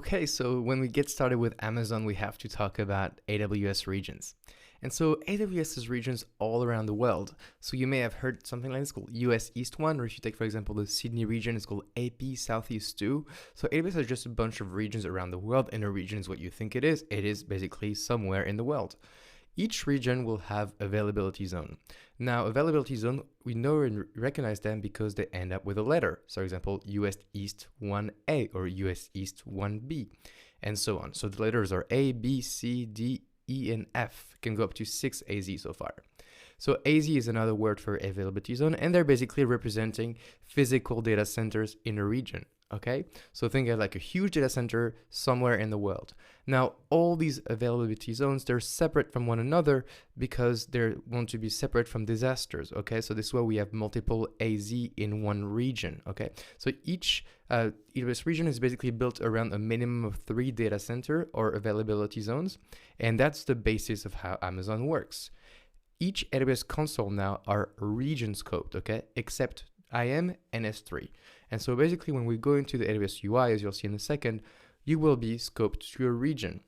Okay, so when we get started with Amazon, we have to talk about AWS regions. And so AWS has regions all around the world. So you may have heard something like this called US East 1, or if you take, for example, the Sydney region, it's called AP Southeast 2. So AWS has just a bunch of regions around the world, and a region is what you think it is. It is basically somewhere in the world. Each region will have availability zone. Now, availability zone, we know and recognize them because they end up with a letter. So, for example, US East 1A or US East 1B, and so on. So the letters are A, B, C, D, E, and F. Can go up to 6 AZ so far. So AZ is another word for availability zone, and they're basically representing physical data centers in a region. Okay, so think of like a huge data center somewhere in the world. Now, all these availability zones, they're separate from one another because they want to be separate from disasters. Okay, so this is why we have multiple AZ in one region. Okay, so each AWS region is basically built around a minimum of 3 data center or availability zones, and that's the basis of how Amazon works. Each AWS console now are region scoped, okay, except IAM and S3. And so basically when we go into the AWS UI, as you'll see in a second, you will be scoped to a region.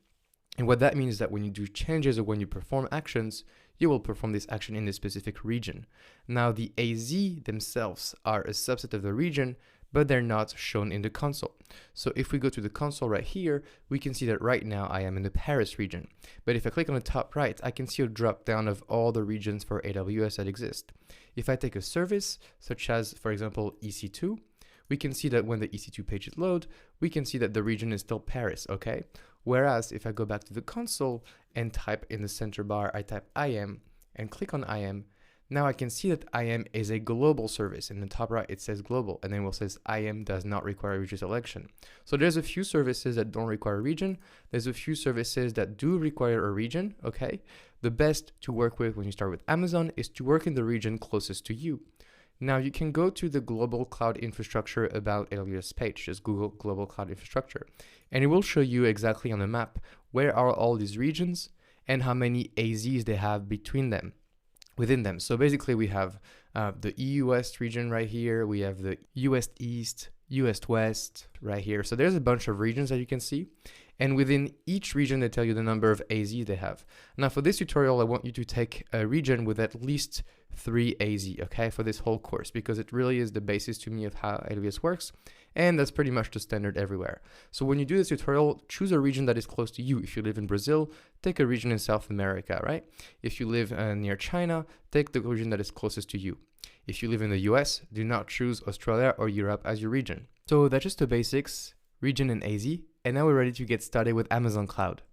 And what that means is that when you do changes or when you perform actions, you will perform this action in this specific region. Now the AZ themselves are a subset of the region, but they're not shown in the console. So if we go to the console right here, we can see that right now I am in the Paris region. But if I click on the top right, I can see a drop down of all the regions for AWS that exist. If I take a service, such as, for example, EC2, we can see that when the EC2 page is load, we can see that the region is still Paris, okay? Whereas if I go back to the console and type in the center bar, I type IAM and click on IAM, now I can see that IAM is a global service. In the top right, it says global, and then it says IAM does not require region selection. So there's a few services that don't require a region. There's a few services that do require a region, okay? The best to work with when you start with Amazon is to work in the region closest to you. Now you can go to the Global Cloud Infrastructure about AWS page, just Google Global Cloud Infrastructure, and it will show you exactly on the map where are all these regions and how many AZs they have between them. Within them. So basically we have the EU West region right here. We have the US East, US West right here. So there's a bunch of regions that you can see. And within each region, they tell you the number of AZ they have. Now for this tutorial, I want you to take a region with at least 3 AZ, okay, for this whole course, because it really is the basis to me of how AWS works. And that's pretty much the standard everywhere. So when you do this tutorial, choose a region that is close to you. If you live in Brazil, take a region in South America, right? If you live near China, take the region that is closest to you. If you live in the US, do not choose Australia or Europe as your region. So that's just the basics, region and AZ. And now we're ready to get started with Amazon Cloud.